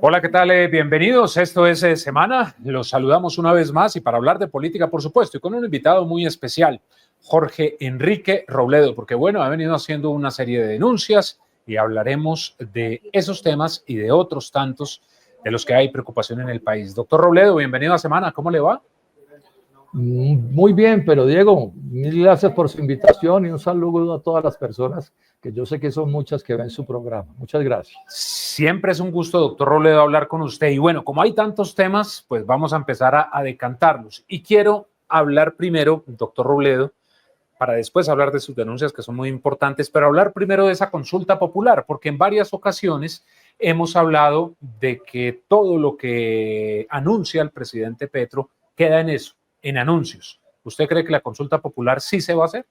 Hola, ¿qué tal? Bienvenidos. Esto es Semana. Los saludamos una vez más y para hablar de política, por supuesto, y con un invitado muy especial, Jorge Enrique Robledo, porque bueno, ha venido haciendo una serie de denuncias y hablaremos de esos temas y de otros tantos de los que hay preocupación en el país. Doctor Robledo, bienvenido a Semana. ¿Cómo le va? Muy bien, pero Diego, mil gracias por su invitación y un saludo a todas las personas que yo sé que son muchas que ven su programa. Muchas gracias. Siempre es un gusto, doctor Robledo, hablar con usted. Y bueno, como hay tantos temas, pues vamos a empezar a decantarlos. Y quiero hablar primero, doctor Robledo, para después hablar de sus denuncias que son muy importantes, pero hablar primero de esa consulta popular, porque en varias ocasiones hemos hablado de que todo lo que anuncia el presidente Petro queda en eso, en anuncios. ¿Usted cree que la consulta popular sí se va a hacer?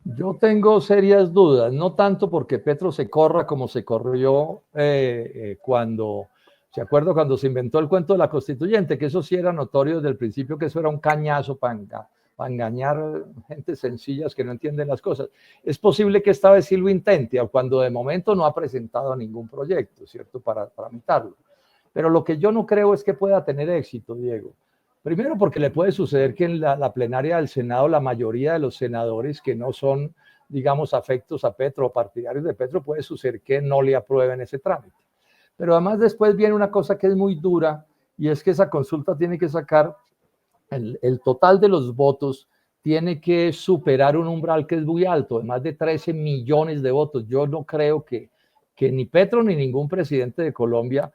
Yo tengo serias dudas, no tanto porque Petro se corra como se corrió cuando, ¿se acuerda? Cuando se inventó el cuento de la constituyente, que eso sí era notorio desde el principio, que eso era un cañazo para engañar gente sencillas que no entienden las cosas. Es posible que esta vez sí lo intente, cuando de momento no ha presentado ningún proyecto, ¿cierto? Para tramitarlo. Pero lo que yo no creo es que pueda tener éxito, Diego. Primero porque le puede suceder que en la plenaria del Senado la mayoría de los senadores que no son, digamos, afectos a Petro o partidarios de Petro, puede suceder que no le aprueben ese trámite. Pero además después viene una cosa que es muy dura y es que esa consulta tiene que sacar el total de los votos, tiene que superar un umbral que es muy alto, de más de 13 millones de votos. Yo no creo que ni Petro ni ningún presidente de Colombia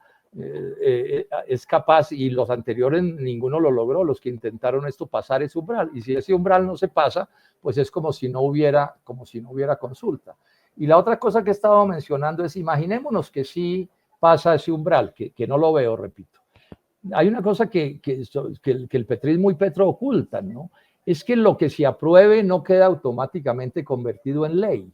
es capaz, y los anteriores ninguno lo logró, los que intentaron esto, pasar ese umbral. Y si ese umbral no se pasa, pues es como si no hubiera consulta. Y la otra cosa que estaba mencionando es, imaginémonos que sí pasa ese umbral, que no lo veo, repito. Hay una cosa que el petrismo y Petro ocultan, ¿no? Es que lo que se apruebe no queda automáticamente convertido en ley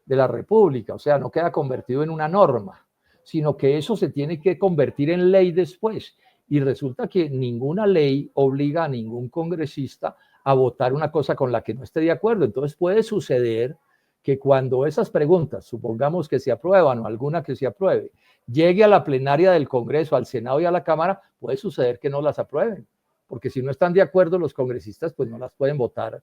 de la República, o sea, no queda convertido en una norma, sino que eso se tiene que convertir en ley después. Y resulta que ninguna ley obliga a ningún congresista a votar una cosa con la que no esté de acuerdo. Entonces puede suceder que cuando esas preguntas, supongamos que se aprueban o alguna que se apruebe, llegue a la plenaria del Congreso, al Senado y a la Cámara, puede suceder que no las aprueben, porque si no están de acuerdo los congresistas, pues no las pueden votar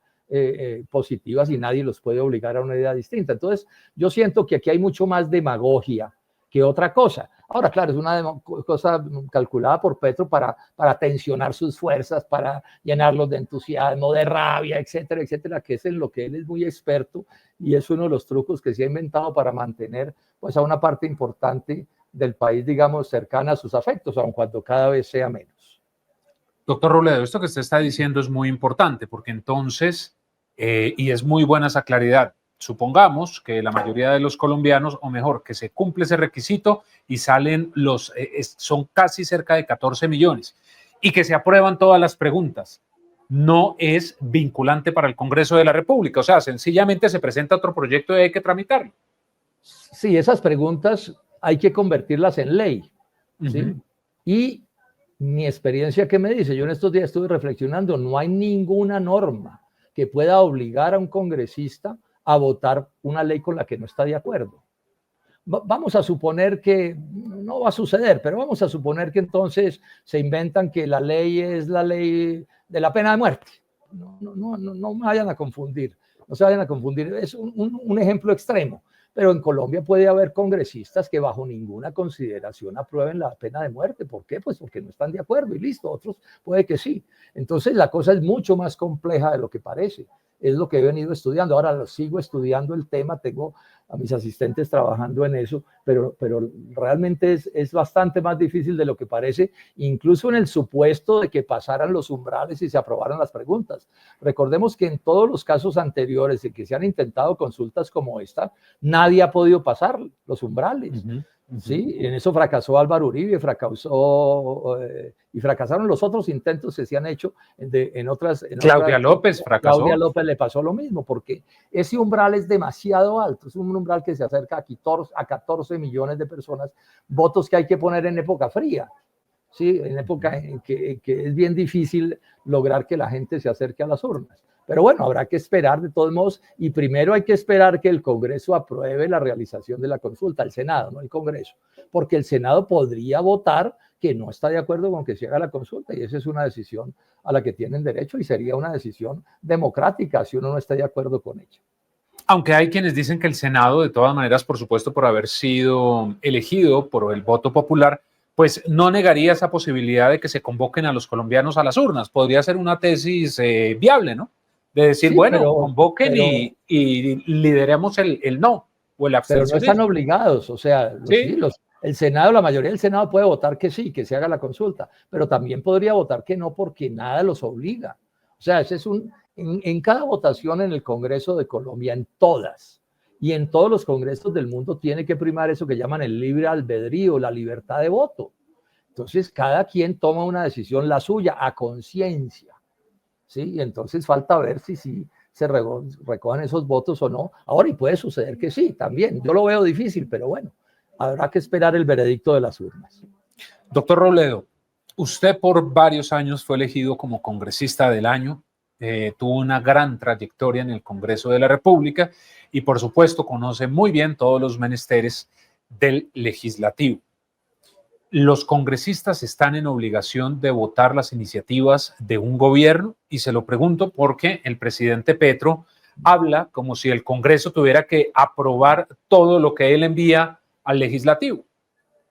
positivas y nadie los puede obligar a una idea distinta. Entonces, yo siento que aquí hay mucho más demagogia que otra cosa. Ahora, claro, es una cosa calculada por Petro para tensionar sus fuerzas, para llenarlos de entusiasmo, de rabia, etcétera, etcétera, que es en lo que él es muy experto y es uno de los trucos que se ha inventado para mantener pues, a una parte importante del país, digamos, cercana a sus afectos, aun cuando cada vez sea menos. Doctor Robledo, esto que usted está diciendo es muy importante porque entonces, y es muy buena esa claridad, supongamos que la mayoría de los colombianos, o mejor, que se cumple ese requisito y salen son casi cerca de 14 millones y que se aprueban todas las preguntas. No es vinculante para el Congreso de la República, o sea, sencillamente se presenta otro proyecto y hay que tramitarlo. Sí, esas preguntas hay que convertirlas en ley, ¿sí? Y mi experiencia, ¿qué me dice? Yo en estos días estuve reflexionando, no hay ninguna norma que pueda obligar a un congresista a votar una ley con la que no está de acuerdo. Vamos a suponer que no va a suceder, pero vamos a suponer que entonces se inventan que la ley es la ley de la pena de muerte. No me vayan a confundir, no se vayan a confundir, es un ejemplo extremo. Pero en Colombia puede haber congresistas que bajo ninguna consideración aprueben la pena de muerte. ¿Por qué? Pues porque no están de acuerdo y listo. Otros puede que sí. Entonces la cosa es mucho más compleja de lo que parece. Es lo que he venido estudiando. Ahora lo sigo estudiando el tema. Tengo a mis asistentes trabajando en eso, pero realmente es bastante más difícil de lo que parece, incluso en el supuesto de que pasaran los umbrales y se aprobaran las preguntas. Recordemos que en todos los casos anteriores en que se han intentado consultas como esta, nadie ha podido pasar los umbrales. ¿Sí? En eso fracasó Álvaro Uribe, y fracasaron los otros intentos que se han hecho en otras. Claudia López fracasó. Claudia López le pasó lo mismo, porque ese umbral es demasiado alto, es un umbral que se acerca a 14 millones de personas, votos que hay que poner en época fría. ¿sí? En época en que es bien difícil lograr que la gente se acerque a las urnas. Pero bueno, habrá que esperar de todos modos, y primero hay que esperar que el Congreso apruebe la realización de la consulta, el Senado, no el Congreso, porque el Senado podría votar que no está de acuerdo con que se haga la consulta, y esa es una decisión a la que tienen derecho y sería una decisión democrática si uno no está de acuerdo con ella. Aunque hay quienes dicen que el Senado, de todas maneras, por supuesto, por haber sido elegido por el voto popular, pues no negaría esa posibilidad de que se convoquen a los colombianos a las urnas. Podría ser una tesis viable, ¿no? De decir, Sí, bueno, convoquen y lideremos el no o el pero no están abstencionismo. obligados, o sea, ¿Sí? el Senado, la mayoría del Senado puede votar que sí, que se haga la consulta, pero también podría votar que no porque nada los obliga. O sea, ese es en cada votación en el Congreso de Colombia, en todas, y en todos los congresos del mundo tiene que primar eso que llaman el libre albedrío, la libertad de voto. Entonces, cada quien toma una decisión, la suya, a conciencia, ¿sí? Y entonces falta ver si se recogen esos votos o no. Ahora, y puede suceder que sí, también. Yo lo veo difícil, pero bueno, habrá que esperar el veredicto de las urnas. Doctor Robledo, usted por varios años fue elegido como congresista del año, tuvo una gran trayectoria en el Congreso de la República y por supuesto conoce muy bien todos los menesteres del legislativo. Los congresistas están en obligación de votar las iniciativas de un gobierno y se lo pregunto porque el presidente Petro habla como si el Congreso tuviera que aprobar todo lo que él envía al legislativo.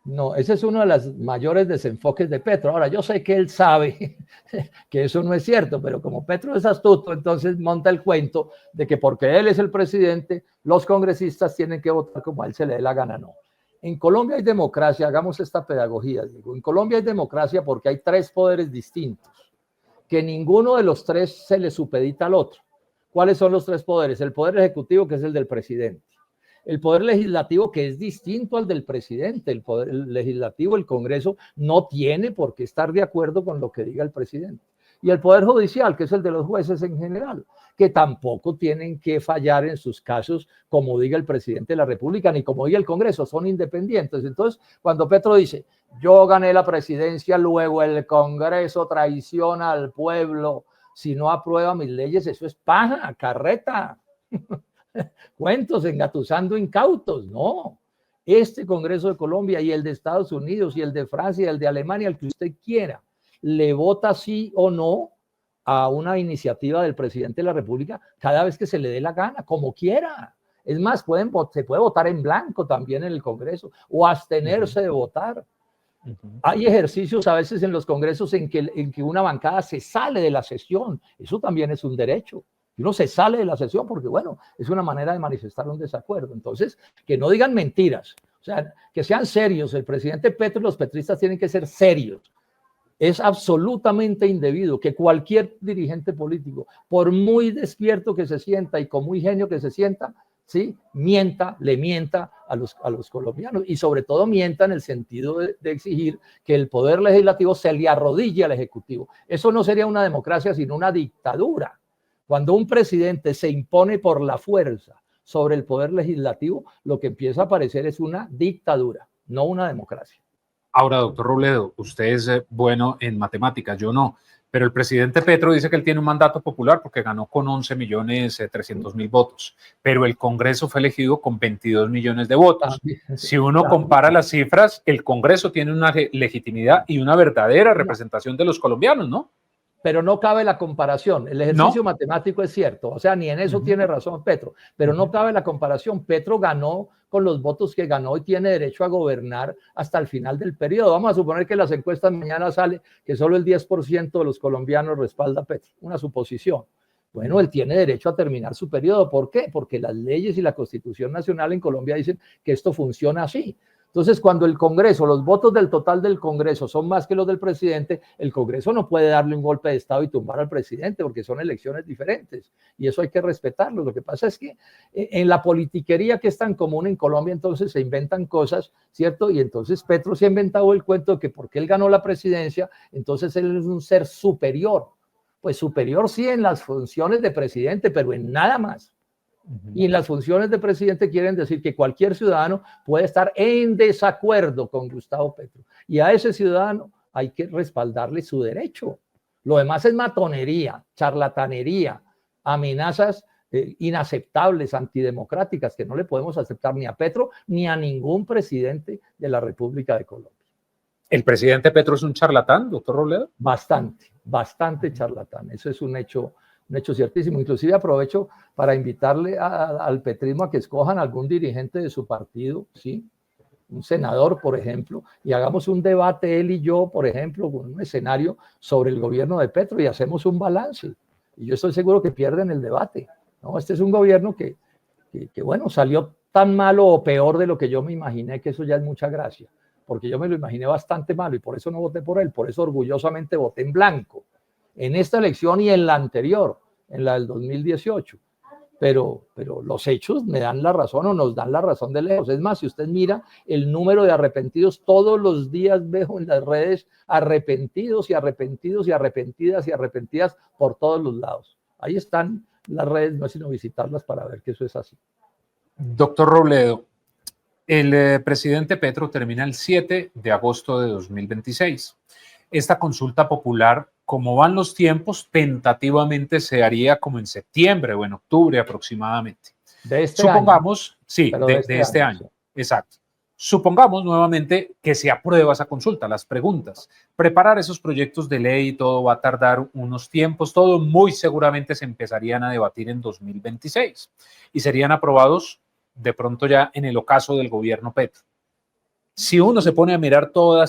No, ese es uno de los mayores desenfoques de Petro. Ahora, yo sé que él sabe que eso no es cierto, pero como Petro es astuto, entonces monta el cuento de que porque él es el presidente, los congresistas tienen que votar como a él se le dé la gana. No. En Colombia hay democracia, hagamos esta pedagogía, Diego. En Colombia hay democracia porque hay tres poderes distintos, que ninguno de los tres se le supedita al otro. ¿Cuáles son los tres poderes? El poder ejecutivo, que es el del presidente. El poder legislativo, que es distinto al del presidente. El poder legislativo, el Congreso, no tiene por qué estar de acuerdo con lo que diga el presidente. Y el poder judicial, que es el de los jueces en general, que tampoco tienen que fallar en sus casos como diga el presidente de la República, ni como diga el Congreso, son independientes. Entonces, cuando Petro dice, yo gané la presidencia, luego el Congreso traiciona al pueblo si no aprueba mis leyes, eso es paja, carreta. Cuentos engatusando incautos, no. Este Congreso de Colombia y el de Estados Unidos y el de Francia y el de Alemania, el que usted quiera, le vota sí o no a una iniciativa del presidente de la República cada vez que se le dé la gana, como quiera. Es más, se puede votar en blanco también en el Congreso o abstenerse de votar. Hay ejercicios a veces en los congresos en que una bancada se sale de la sesión. Eso también es un derecho. Y uno se sale de la sesión porque, bueno, es una manera de manifestar un desacuerdo. Entonces, que no digan mentiras. O sea, que sean serios. El presidente Petro y los petristas tienen que ser serios. Es absolutamente indebido que cualquier dirigente político, por muy despierto que se sienta y con muy genio que se sienta, ¿sí? Le mienta a los colombianos y sobre todo mienta en el sentido de exigir que el poder legislativo se le arrodille al ejecutivo. Eso no sería una democracia sino una dictadura. Cuando un presidente se impone por la fuerza sobre el poder legislativo, lo que empieza a aparecer es una dictadura, no una democracia. Ahora, doctor Robledo, usted es bueno en matemáticas, yo no, pero el presidente Petro dice que él tiene un mandato popular porque ganó con 11.300.000 votos, pero el Congreso fue elegido con 22 millones de votos. Si uno compara las cifras, el Congreso tiene una legitimidad y una verdadera representación de los colombianos, ¿no? Pero no cabe la comparación. El ejercicio matemático es cierto, o sea, ni en eso tiene razón Petro, pero no cabe la comparación. Petro ganó con los votos que ganó y tiene derecho a gobernar hasta el final del periodo. Vamos a suponer que las encuestas mañana sale que solo el 10% de los colombianos respalda a Petro, una suposición. Bueno, él tiene derecho a terminar su periodo. ¿Por qué? Porque las leyes y la Constitución Nacional en Colombia dicen que esto funciona así. Entonces, cuando el Congreso, los votos del total del Congreso son más que los del presidente, el Congreso no puede darle un golpe de Estado y tumbar al presidente porque son elecciones diferentes y eso hay que respetarlo. Lo que pasa es que en la politiquería que es tan común en Colombia, entonces se inventan cosas, ¿cierto? Y entonces Petro se ha inventado el cuento de que porque él ganó la presidencia, entonces él es un ser superior. Pues superior sí en las funciones de presidente, pero en nada más. Y en las funciones de presidente quieren decir que cualquier ciudadano puede estar en desacuerdo con Gustavo Petro. Y a ese ciudadano hay que respaldarle su derecho. Lo demás es matonería, charlatanería, amenazas inaceptables, antidemocráticas, que no le podemos aceptar ni a Petro ni a ningún presidente de la República de Colombia. ¿El presidente Petro es un charlatán, doctor Robledo? Bastante charlatán. Eso es un hecho ciertísimo. Inclusive aprovecho para invitarle al petrismo a que escojan algún dirigente de su partido, ¿sí? Un senador, por ejemplo, y hagamos un debate él y yo, por ejemplo, con un escenario sobre el gobierno de Petro y hacemos un balance. Y yo estoy seguro que pierden el debate, ¿no? Este es un gobierno que bueno, salió tan malo o peor de lo que yo me imaginé, que eso ya es mucha gracia, porque yo me lo imaginé bastante malo y por eso no voté por él, por eso orgullosamente voté en blanco, en esta elección y en la anterior, en la del 2018. Pero los hechos me dan la razón o nos dan la razón de lejos. Es más, si usted mira el número de arrepentidos, todos los días veo en las redes arrepentidos y arrepentidos y arrepentidas y arrepentidas por todos los lados. Ahí están las redes, no es sino visitarlas para ver que eso es así. Doctor Robledo, el presidente Petro termina el 7 de agosto de 2026. Esta consulta popular, como van los tiempos, tentativamente se haría como en septiembre o en octubre aproximadamente. De este Supongamos, año. sí, de este año, sí. Exacto. Supongamos nuevamente que se aprueba esa consulta, las preguntas. Preparar esos proyectos de ley, todo va a tardar unos tiempos, todo muy seguramente se empezarían a debatir en 2026 y serían aprobados de pronto ya en el ocaso del gobierno Petro. Si uno se pone a mirar toda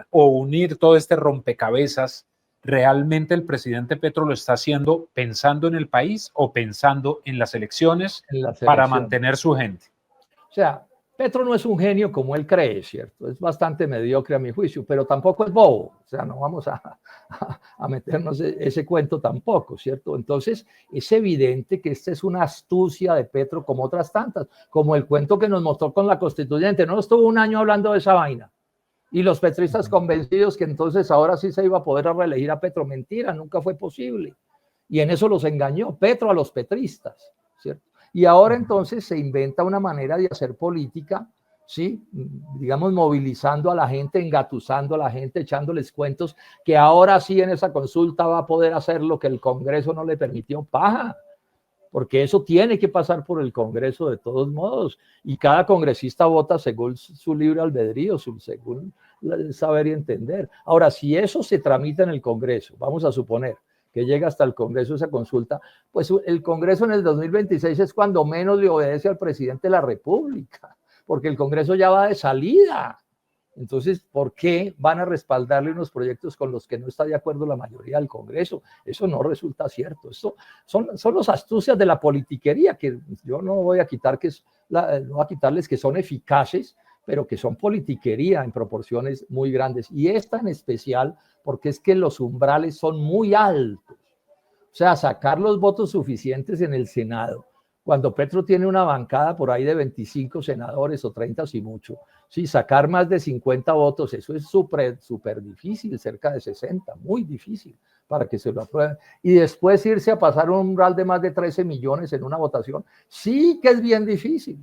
o unir todo este rompecabezas, ¿realmente el presidente Petro lo está haciendo pensando en el país o pensando en las elecciones para mantener su gente? O sea, Petro no es un genio como él cree, ¿cierto? Es bastante mediocre a mi juicio, pero tampoco es bobo. O sea, no vamos a meternos ese cuento tampoco, ¿cierto? Entonces, es evidente que esta es una astucia de Petro como otras tantas, como el cuento que nos mostró con la constituyente. No estuvo un año hablando de esa vaina. Y los petristas convencidos que entonces ahora sí se iba a poder reelegir a Petro. Mentira, nunca fue posible. Y en eso los engañó Petro a los petristas, ¿cierto? Y ahora entonces se inventa una manera de hacer política, ¿sí? Digamos, movilizando a la gente, engatusando a la gente, echándoles cuentos, que ahora sí en esa consulta va a poder hacer lo que el Congreso no le permitió. Paja, porque eso tiene que pasar por el Congreso de todos modos, y cada congresista vota según su libre albedrío, según saber y entender. Ahora, si eso se tramita en el Congreso, vamos a suponer que llega hasta el Congreso esa consulta, pues el Congreso en el 2026 es cuando menos le obedece al presidente de la República, porque el Congreso ya va de salida. Entonces, ¿por qué van a respaldarle unos proyectos con los que no está de acuerdo la mayoría del Congreso? Eso no resulta cierto. Esto son las astucias de la politiquería, que yo no voy a quitarles que son eficaces, pero que son politiquería en proporciones muy grandes. Y esta en especial, porque es que los umbrales son muy altos. O sea, sacar los votos suficientes en el Senado, cuando Petro tiene una bancada por ahí de 25 senadores o 30 si mucho, sí, sacar más de 50 votos, eso es súper difícil, cerca de 60, muy difícil para que se lo aprueben. Y después irse a pasar un umbral de más de 13 millones en una votación, sí que es bien difícil.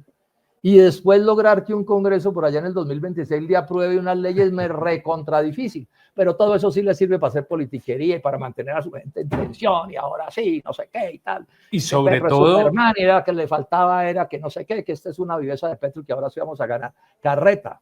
Y después lograr que un Congreso por allá en el 2026 le apruebe unas leyes me recontra difícil. Pero todo eso sí le sirve para hacer politiquería y para mantener a su gente en tensión y ahora sí, no sé qué y tal. Y sobre todo... Superman, y era que le faltaba, era que no sé qué, que esta es una viveza de Petro que ahora sí vamos a ganar. Carreta,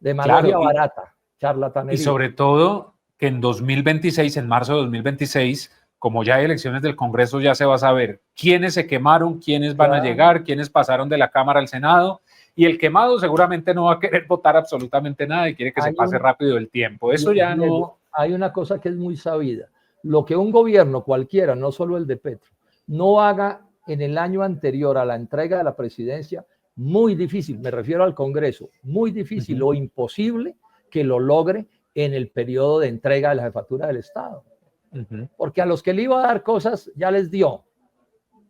demagogia barata, charlatanería. Y sobre todo que en 2026, en marzo de 2026, como ya hay elecciones del Congreso, ya se va a saber quiénes se quemaron, quiénes van a llegar, quiénes pasaron de la Cámara al Senado, y el quemado seguramente no va a querer votar absolutamente nada y quiere que se pase rápido el tiempo. Eso ya no... Hay una cosa que es muy sabida. Lo que un gobierno cualquiera, no solo el de Petro, no haga en el año anterior a la entrega de la presidencia, muy difícil, me refiero al Congreso, muy difícil o imposible que lo logre en el periodo de entrega de la jefatura del Estado. Porque a los que le iba a dar cosas ya les dio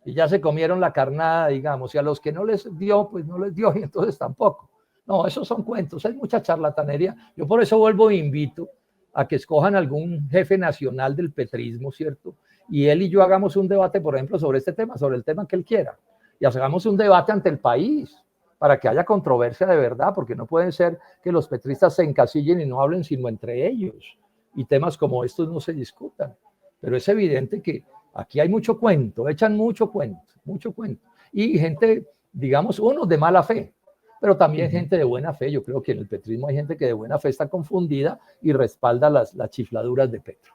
y ya se comieron la carnada, digamos, y a los que no les dio, pues no les dio y entonces tampoco. No, esos son cuentos, hay mucha charlatanería. Yo por eso vuelvo e invito a que escojan algún jefe nacional del petrismo, ¿cierto? Y él y yo hagamos un debate, por ejemplo, sobre este tema, sobre el tema que él quiera, y hagamos un debate ante el país, para que haya controversia de verdad, porque no puede ser que los petristas se encasillen y no hablen sino entre ellos, y temas como estos no se discutan. Pero es evidente que aquí hay mucho cuento, echan mucho cuento, y gente, digamos, unos de mala fe, pero también gente de buena fe. Yo creo que en el petrismo hay gente que de buena fe está confundida y respalda las chifladuras de Petro.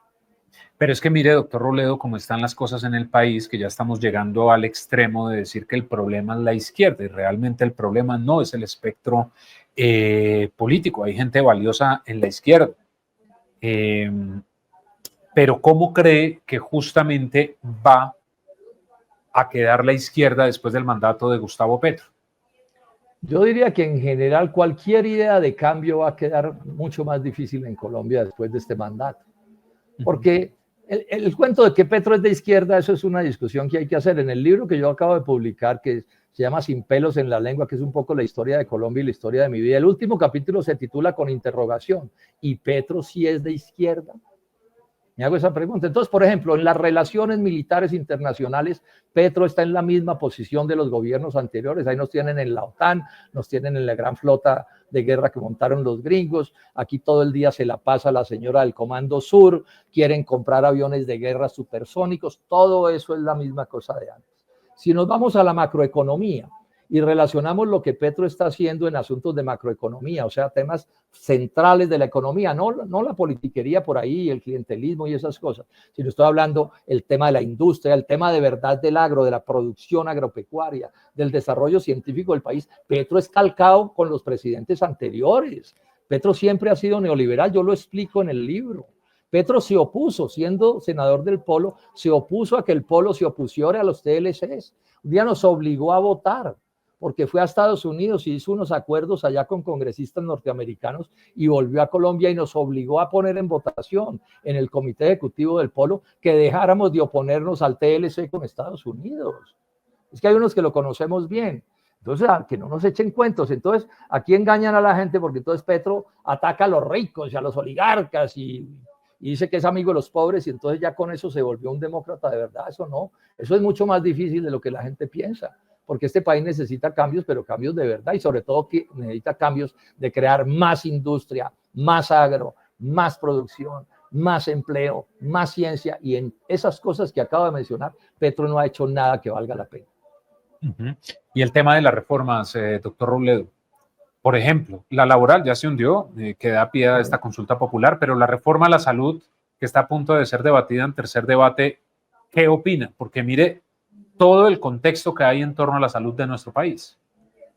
Pero es que mire, doctor Robledo, cómo están las cosas en el país, que ya estamos llegando al extremo de decir que el problema es la izquierda, y realmente el problema no es el espectro político. Hay gente valiosa en la izquierda. Pero ¿cómo cree que justamente va a quedar la izquierda después del mandato de Gustavo Petro? Yo diría que en general cualquier idea de cambio va a quedar mucho más difícil en Colombia después de este mandato. Porque el cuento de que Petro es de izquierda, eso es una discusión que hay que hacer. En el libro que yo acabo de publicar, que se llama Sin pelos en la lengua, que es un poco la historia de Colombia y la historia de mi vida, el último capítulo se titula Con interrogación. ¿Y Petro sí es de izquierda? Me hago esa pregunta. Entonces, por ejemplo, en las relaciones militares internacionales, Petro está en la misma posición de los gobiernos anteriores. Ahí nos tienen en la OTAN, nos tienen en la gran flota de guerra que montaron los gringos. Aquí todo el día se la pasa la señora del Comando Sur, quieren comprar aviones de guerra supersónicos. Todo eso es la misma cosa de antes. Si nos vamos a la macroeconomía y relacionamos lo que Petro está haciendo en asuntos de macroeconomía, o sea, temas centrales de la economía, no la politiquería por ahí, el clientelismo y esas cosas, sino estoy hablando el tema de la industria, el tema de verdad del agro, de la producción agropecuaria, del desarrollo científico del país. Petro es calcado con los presidentes anteriores. Petro siempre ha sido neoliberal, yo lo explico en el libro. Petro se opuso, siendo senador del Polo, se opuso a que el Polo se opusiera a los TLCs. Un día nos obligó a votar, porque fue a Estados Unidos y hizo unos acuerdos allá con congresistas norteamericanos y volvió a Colombia y nos obligó a poner en votación en el comité ejecutivo del Polo que dejáramos de oponernos al TLC con Estados Unidos. Es que hay unos que lo conocemos bien. Entonces, que no nos echen cuentos. Entonces, aquí engañan a la gente porque entonces Petro ataca a los ricos y a los oligarcas y dice que es amigo de los pobres y entonces ya con eso se volvió un demócrata de verdad. Eso no, eso es mucho más difícil de lo que la gente piensa, porque este país necesita cambios, pero cambios de verdad, y sobre todo que necesita cambios de crear más industria, más agro, más producción, más empleo, más ciencia, y en esas cosas que acabo de mencionar, Petro no ha hecho nada que valga la pena. Y el tema de las reformas, doctor Robledo. Por ejemplo, la laboral ya se hundió, que da pie a esta consulta popular, pero la reforma a la salud, que está a punto de ser debatida en tercer debate, ¿qué opina? Porque mire todo el contexto que hay en torno a la salud de nuestro país.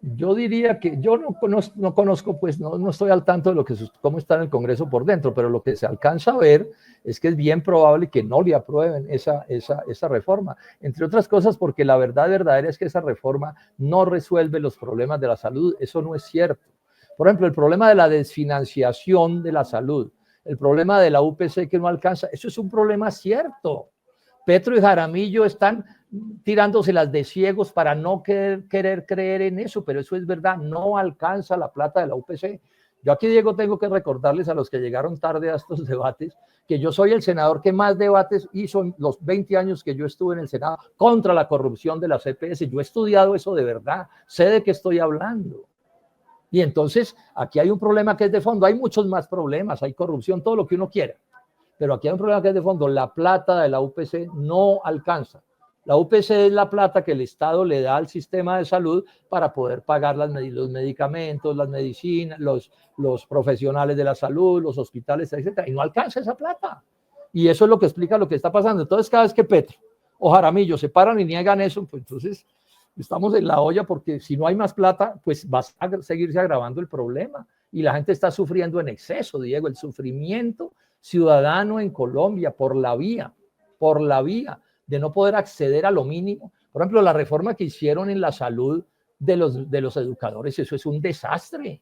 Yo diría que yo no conozco, pues no estoy al tanto de lo que cómo está en el Congreso por dentro, pero lo que se alcanza a ver es que es bien probable que no le aprueben esa reforma, entre otras cosas porque la verdad verdadera es que esa reforma no resuelve los problemas de la salud. Eso no es cierto. Por ejemplo, el problema de la desfinanciación de la salud, el problema de la UPC que no alcanza, eso es un problema cierto. Petro y Jaramillo están tirándoselas de ciegos para no querer creer en eso, pero eso es verdad, no alcanza la plata de la UPC. Yo aquí, Diego, tengo que recordarles a los que llegaron tarde a estos debates que yo soy el senador que más debates hizo en los 20 años que yo estuve en el Senado contra la corrupción de las EPS. Yo he estudiado eso de verdad, sé de qué estoy hablando. Y entonces aquí hay un problema que es de fondo, hay muchos más problemas, hay corrupción, todo lo que uno quiera. Pero aquí hay un problema que es de fondo, la plata de la UPC no alcanza. La UPC es la plata que el Estado le da al sistema de salud para poder pagar los medicamentos, las medicinas, los profesionales de la salud, los hospitales, etc. Y no alcanza esa plata. Y eso es lo que explica lo que está pasando. Entonces, cada vez que Petro o Jaramillo se paran y niegan eso, pues entonces estamos en la olla, porque si no hay más plata, pues va a seguirse agravando el problema. Y la gente está sufriendo en exceso, Diego, el sufrimiento ciudadano en Colombia por la vía de no poder acceder a lo mínimo. Por ejemplo, la reforma que hicieron en la salud de los educadores, eso es un desastre.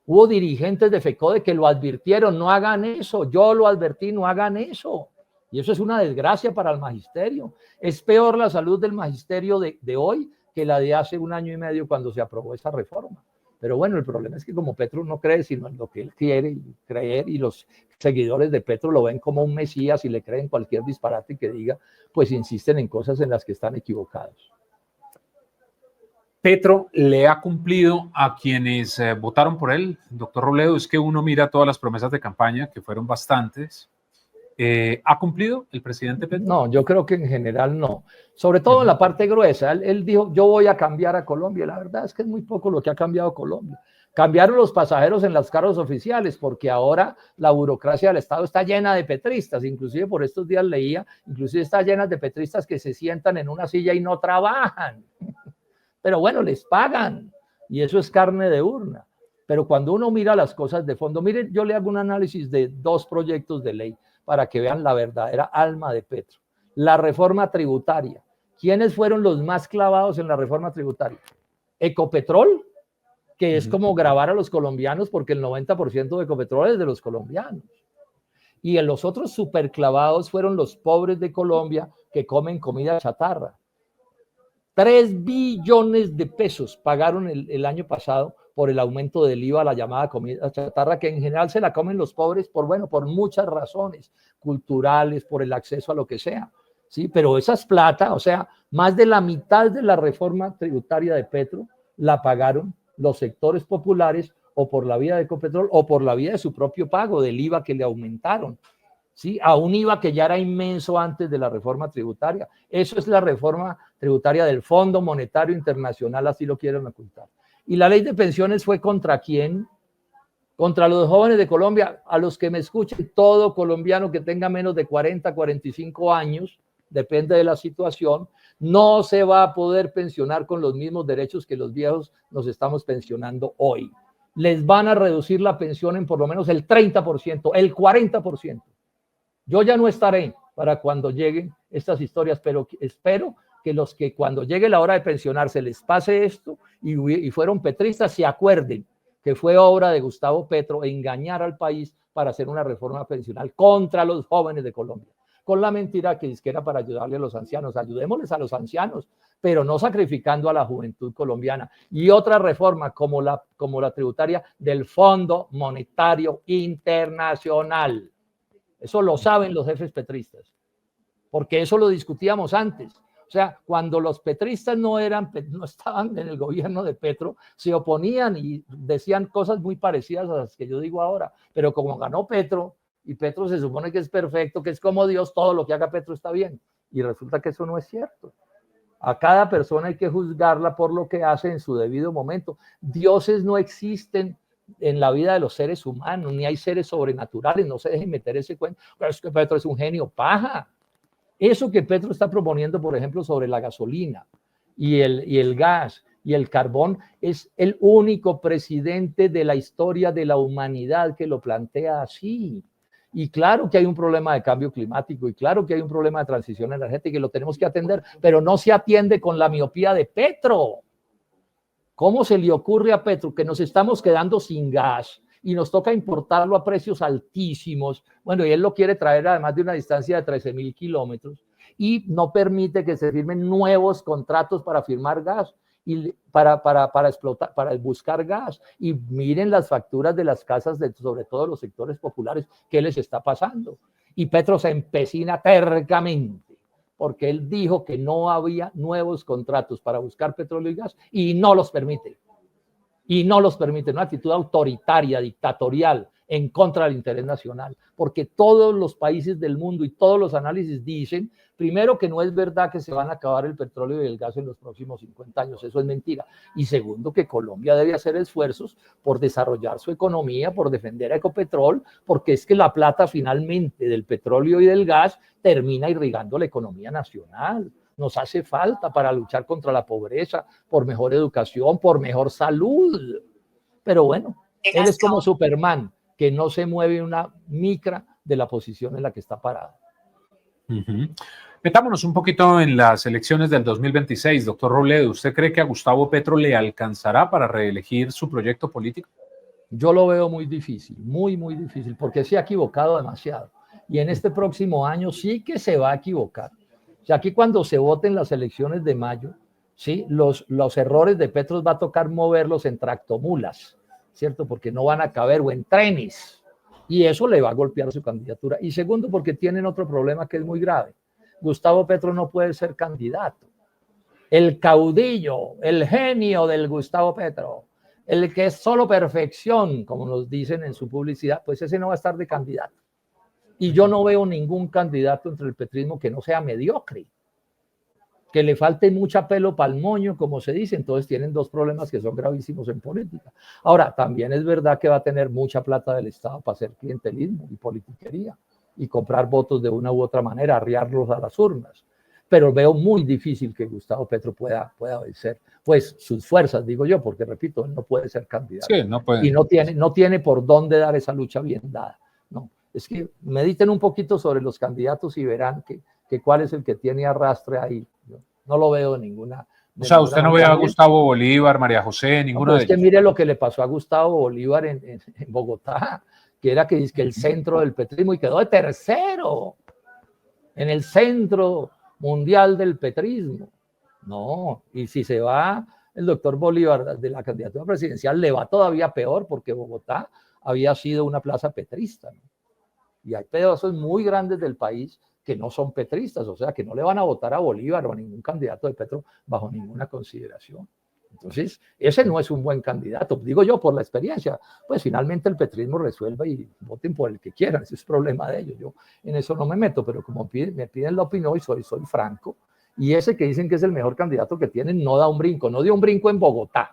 Hubo dirigentes de FECODE que lo advirtieron, no hagan eso, yo lo advertí, no hagan eso. Y eso es una desgracia para el magisterio. Es peor la salud del magisterio de hoy que la de hace un año y medio cuando se aprobó esa reforma. Pero bueno, el problema es que como Petro no cree sino en lo que él quiere creer, y los seguidores de Petro lo ven como un mesías y le creen cualquier disparate que diga, pues insisten en cosas en las que están equivocados. Petro le ha cumplido a quienes votaron por él, doctor Robledo. Es que uno mira todas las promesas de campaña, que fueron bastantes. ¿Ha cumplido el presidente Petro? No, yo creo que en general no. Sobre todo en la parte gruesa. Él dijo, yo voy a cambiar a Colombia. La verdad es que es muy poco lo que ha cambiado Colombia. Cambiaron los pasajeros en las carros oficiales porque ahora la burocracia del Estado está llena de petristas. Inclusive por estos días leía, inclusive está llena de petristas que se sientan en una silla y no trabajan. Pero bueno, les pagan y eso es carne de urna. Pero cuando uno mira las cosas de fondo, miren, yo le hago un análisis de 2 proyectos de ley para que vean la verdadera alma de Petro. La reforma tributaria. ¿Quiénes fueron los más clavados en la reforma tributaria? Ecopetrol, que es como grabar a los colombianos porque el 90% de Ecopetrol es de los colombianos. Y en los otros superclavados fueron los pobres de Colombia que comen comida chatarra. 3 billones de pesos pagaron el año pasado por el aumento del IVA a la llamada comida chatarra, que en general se la comen los pobres por muchas razones, culturales, por el acceso a lo que sea. ¿Sí? Pero esa es plata, o sea, más de la mitad de la reforma tributaria de Petro la pagaron los sectores populares o por la vía de Ecopetrol o por la vía de su propio pago del IVA que le aumentaron. ¿Sí? A un IVA que ya era inmenso antes de la reforma tributaria. Eso es la reforma tributaria del Fondo Monetario Internacional, así lo quieren ocultar. Y la ley de pensiones fue ¿contra quién? Contra los jóvenes de Colombia. A los que me escuchen, todo colombiano que tenga menos de 40, 45 años, depende de la situación, no se va a poder pensionar con los mismos derechos que los viejos nos estamos pensionando hoy. Les van a reducir la pensión en por lo menos el 30%, el 40%. Yo ya no estaré para cuando lleguen estas historias, pero espero que los que cuando llegue la hora de pensionarse les pase esto y fueron petristas se acuerden que fue obra de Gustavo Petro engañar al país para hacer una reforma pensional contra los jóvenes de Colombia. Con la mentira que era para ayudarle a los ancianos. Ayudémosles a los ancianos, pero no sacrificando a la juventud colombiana. Y otra reforma como la tributaria del Fondo Monetario Internacional. Eso lo saben los jefes petristas, porque eso lo discutíamos antes. O sea, cuando los petristas no estaban en el gobierno de Petro, se oponían y decían cosas muy parecidas a las que yo digo ahora. Pero como ganó Petro, y Petro se supone que es perfecto, que es como Dios, todo lo que haga Petro está bien. Y resulta que eso no es cierto. A cada persona hay que juzgarla por lo que hace en su debido momento. Dioses no existen en la vida de los seres humanos, ni hay seres sobrenaturales, no se dejen meter ese cuento. Es que Petro es un genio, paja. Eso que Petro está proponiendo, por ejemplo, sobre la gasolina y el gas y el carbón, es el único presidente de la historia de la humanidad que lo plantea así. Y claro que hay un problema de cambio climático y claro que hay un problema de transición energética y lo tenemos que atender, pero no se atiende con la miopía de Petro. ¿Cómo se le ocurre a Petro que nos estamos quedando sin gas y nos toca importarlo a precios altísimos? Bueno, y él lo quiere traer además de una distancia de 13.000 kilómetros y no permite que se firmen nuevos contratos para firmar gas y para explotar, para buscar gas. Y miren las facturas de las casas, sobre todo los sectores populares, ¿qué les está pasando? Y Petro se empecina tercamente porque él dijo que no había nuevos contratos para buscar petróleo y gas y no los permite. Y no los permite, una actitud autoritaria, dictatorial, en contra del interés nacional, porque todos los países del mundo y todos los análisis dicen, primero, que no es verdad que se van a acabar el petróleo y el gas en los próximos 50 años, eso es mentira, y segundo, que Colombia debe hacer esfuerzos por desarrollar su economía, por defender a Ecopetrol, porque es que la plata finalmente del petróleo y del gas termina irrigando la economía nacional. Nos hace falta para luchar contra la pobreza, por mejor educación, por mejor salud. Pero bueno, él es como Superman, que no se mueve una micra de la posición en la que está parado. Metámonos un poquito en las elecciones del 2026, doctor Robledo. ¿Usted cree que a Gustavo Petro le alcanzará para reelegir su proyecto político? Yo lo veo muy difícil, muy, muy difícil, porque se ha equivocado demasiado. Y en este próximo año sí que se va a equivocar. O sea, aquí cuando se voten las elecciones de mayo, ¿sí? Los errores de Petro va a tocar moverlos en tractomulas, ¿cierto? Porque no van a caber, o en trenes. Y eso le va a golpear su candidatura. Y segundo, porque tienen otro problema que es muy grave. Gustavo Petro no puede ser candidato. el caudillo, el genio del Gustavo Petro, el que es solo perfección, como nos dicen en su publicidad, pues ese no va a estar de candidato. Y yo no veo ningún candidato entre el petrismo que no sea mediocre, que le falte mucha pelo pa'l moño, como se dice. Entonces tienen dos problemas que son gravísimos en política. Ahora, también es verdad que va a tener mucha plata del Estado para hacer clientelismo y politiquería y comprar votos de una u otra manera, arriarlos a las urnas. Pero veo muy difícil que Gustavo Petro pueda vencer pues sus fuerzas, digo yo, porque repito, él no puede ser candidato. Sí, no puede. Y no tiene por dónde dar esa lucha bien dada. No, es que mediten un poquito sobre los candidatos y verán que cuál es el que tiene arrastre ahí. Yo no lo veo de ninguna. O sea, usted no ve a Gustavo Bolívar, María José, ninguno de ellos. Es que mire lo que le pasó a Gustavo Bolívar en Bogotá, que era que el centro del petrismo y quedó de tercero en el centro mundial del petrismo. No, y si se va el doctor Bolívar de la candidatura presidencial, le va todavía peor porque Bogotá había sido una plaza petrista, ¿no? Y hay pedazos muy grandes del país que no son petristas, o sea, que no le van a votar a Bolívar o a ningún candidato de Petro bajo ninguna consideración. Entonces, ese no es un buen candidato, digo yo por la experiencia. Pues finalmente el petrismo resuelve y voten por el que quieran, ese es problema de ellos. Yo en eso no me meto, pero como me piden la opinión y soy franco, y ese que dicen que es el mejor candidato que tienen no da un brinco, no dio un brinco en Bogotá.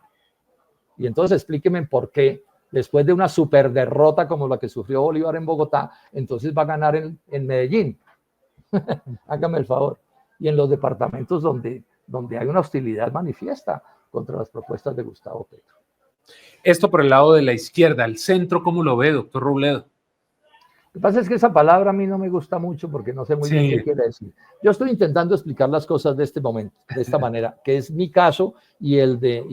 Y entonces explíquenme por qué, después de una super derrota como la que sufrió Bolívar en Bogotá, entonces va a ganar en Medellín. Hágame el favor. Y en los departamentos donde hay una hostilidad manifiesta contra las propuestas de Gustavo Petro. Esto por el lado de la izquierda, el centro, ¿cómo lo ve, doctor Robledo? Lo que pasa es que esa palabra a mí no me gusta mucho porque no sé muy bien qué quiere decir. Yo estoy intentando explicar las cosas de este momento, de esta manera, que es mi caso y el de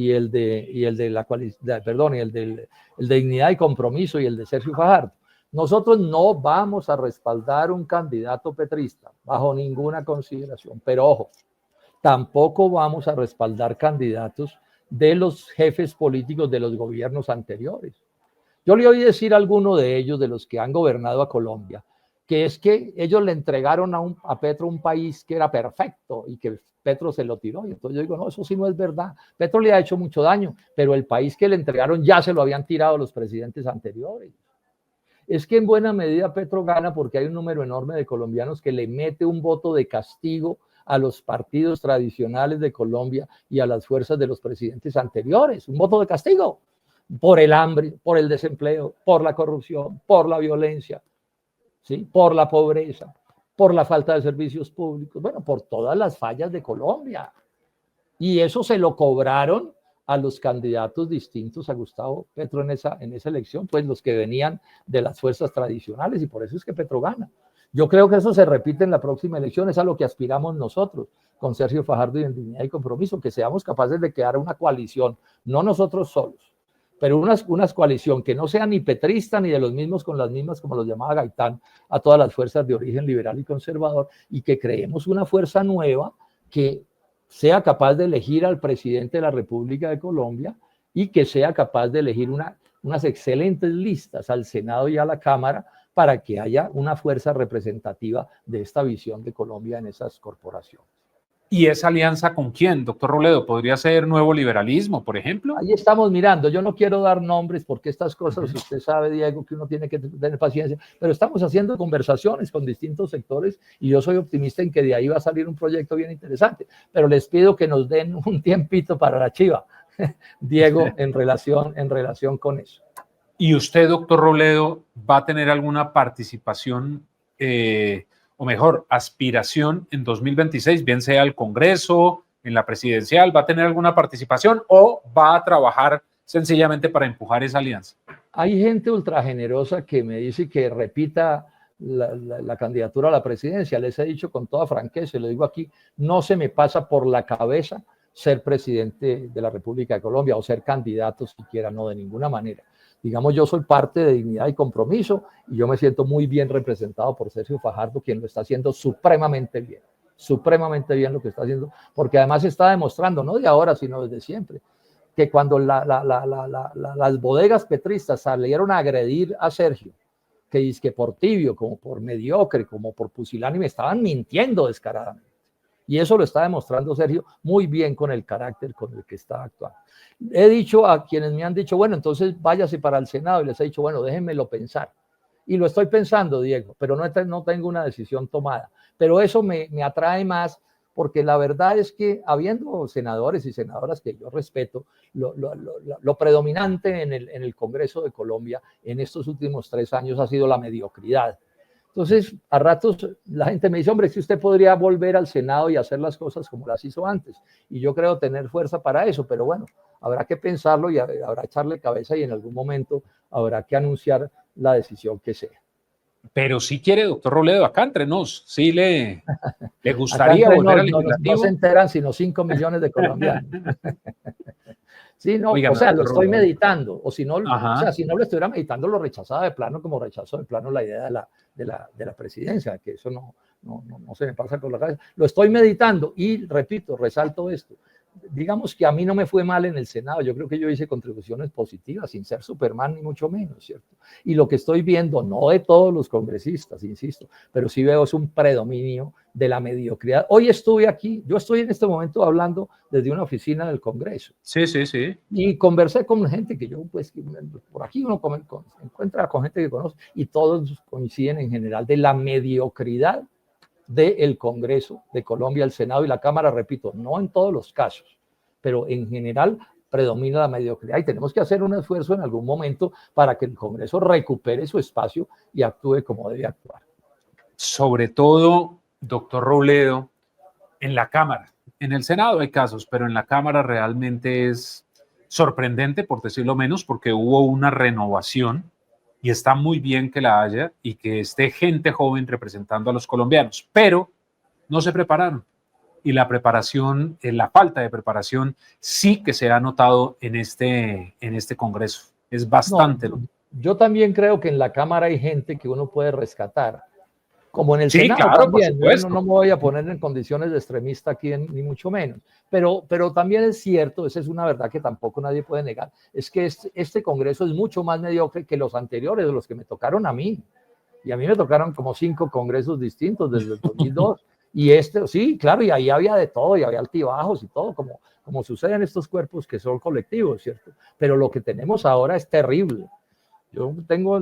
Dignidad y Compromiso y el de Sergio Fajardo. Nosotros no vamos a respaldar un candidato petrista bajo ninguna consideración, pero ojo, tampoco vamos a respaldar candidatos de los jefes políticos de los gobiernos anteriores. Yo le oí decir a alguno de ellos, de los que han gobernado a Colombia, que es que ellos le entregaron a Petro un país que era perfecto y que Petro se lo tiró. Y entonces yo digo, no, eso sí no es verdad. Petro le ha hecho mucho daño, pero el país que le entregaron ya se lo habían tirado los presidentes anteriores. Es que en buena medida Petro gana porque hay un número enorme de colombianos que le mete un voto de castigo a los partidos tradicionales de Colombia y a las fuerzas de los presidentes anteriores. Un voto de castigo por el hambre, por el desempleo, por la corrupción, por la violencia, ¿sí? Por la pobreza, por la falta de servicios públicos, bueno, por todas las fallas de Colombia. Y eso se lo cobraron a los candidatos distintos a Gustavo Petro en esa elección, pues los que venían de las fuerzas tradicionales, y por eso es que Petro gana. Yo creo que eso se repite en la próxima elección, es a lo que aspiramos nosotros, con Sergio Fajardo y en Dignidad y Compromiso, que seamos capaces de crear una coalición, no nosotros solos, pero una coalición que no sea ni petrista ni de los mismos con las mismas, como los llamaba Gaitán, a todas las fuerzas de origen liberal y conservador, y que creemos una fuerza nueva que sea capaz de elegir al presidente de la República de Colombia y que sea capaz de elegir unas excelentes listas al Senado y a la Cámara para que haya una fuerza representativa de esta visión de Colombia en esas corporaciones. ¿Y esa alianza con quién, doctor Robledo? ¿Podría ser Nuevo Liberalismo, por ejemplo? Ahí estamos mirando. Yo no quiero dar nombres porque estas cosas, usted sabe, Diego, que uno tiene que tener paciencia, pero estamos haciendo conversaciones con distintos sectores y yo soy optimista en que de ahí va a salir un proyecto bien interesante, pero les pido que nos den un tiempito para la chiva, Diego, en relación con eso. ¿Y usted, doctor Robledo, va a tener alguna participación o mejor, aspiración en 2026, bien sea el Congreso, en la presidencial, va a tener alguna participación o va a trabajar sencillamente para empujar esa alianza? Hay gente ultragenerosa que me dice que repita la candidatura a la presidencia. Les he dicho con toda franqueza, y lo digo aquí, no se me pasa por la cabeza ser presidente de la República de Colombia o ser candidato siquiera, no, de ninguna manera. Digamos, yo soy parte de Dignidad y Compromiso y yo me siento muy bien representado por Sergio Fajardo, quien lo está haciendo supremamente bien lo que está haciendo, porque además está demostrando, no de ahora, sino desde siempre, que cuando las bodegas petristas salieron a agredir a Sergio, que dice que por tibio, como por mediocre, como por pusilánime, estaban mintiendo descaradamente. Y eso lo está demostrando Sergio muy bien con el carácter con el que está actuando. He dicho a quienes me han dicho, bueno, entonces váyase para el Senado, y les he dicho, bueno, déjenmelo pensar. Y lo estoy pensando, Diego, pero no tengo una decisión tomada. Pero eso me atrae más, porque la verdad es que habiendo senadores y senadoras que yo respeto, lo predominante en el Congreso de Colombia en estos últimos 3 años ha sido la mediocridad. Entonces, a ratos la gente me dice, hombre, si usted podría volver al Senado y hacer las cosas como las hizo antes. Y yo creo tener fuerza para eso, pero bueno, habrá que pensarlo y habrá que echarle cabeza y en algún momento habrá que anunciar la decisión que sea. Pero si quiere, doctor Robledo, acá entre nos, sí le Acá gustaría entre volver nos al no se legislativo. enteran sino 5 millones de colombianos. Sí, no, Oiga, o sea, lo doctor estoy Robledo. meditando, o si no, o sea, Ajá. si no lo estuviera meditando, lo rechazaba de plano, como rechazó de plano la idea de la presidencia, que eso no se me pasa por la cabeza. Lo estoy meditando y, repito, resalto esto. Digamos que a mí no me fue mal en el Senado, yo creo que yo hice contribuciones positivas, sin ser Superman ni mucho menos, ¿cierto? Y lo que estoy viendo, no de todos los congresistas, insisto, pero sí veo es un predominio de la mediocridad. Hoy estuve aquí, yo estoy en este momento hablando desde una oficina del Congreso. Sí, sí, sí. Y conversé con gente que yo, pues, por aquí uno encuentra con gente que conoce y todos coinciden en general de la mediocridad del Congreso de Colombia, el Senado y la Cámara, repito, no en todos los casos, pero en general predomina la mediocridad y tenemos que hacer un esfuerzo en algún momento para que el Congreso recupere su espacio y actúe como debe actuar. Sobre todo, doctor Robledo, en la Cámara. En el Senado hay casos, pero en la Cámara realmente es sorprendente, por decirlo menos, porque hubo una renovación y está muy bien que la haya y que esté gente joven representando a los colombianos, pero no se prepararon. Y la preparación, la falta de preparación, sí que se ha notado en este Congreso. Es No, bastante. yo también creo que en la Cámara hay gente que uno puede rescatar, como en el Sí, Senado claro, por también. Yo no supuesto. me voy a poner en condiciones de extremista aquí, ni mucho menos. Pero también es cierto, esa es una verdad que tampoco nadie puede negar, es que este Congreso es mucho más mediocre que los anteriores, los que me tocaron a mí. Y a mí me tocaron como 5 congresos distintos desde el 2002. Y sí, claro, y ahí había de todo, y había altibajos y todo, como sucede en estos cuerpos que son colectivos, ¿cierto? Pero lo que tenemos ahora es terrible. Yo tengo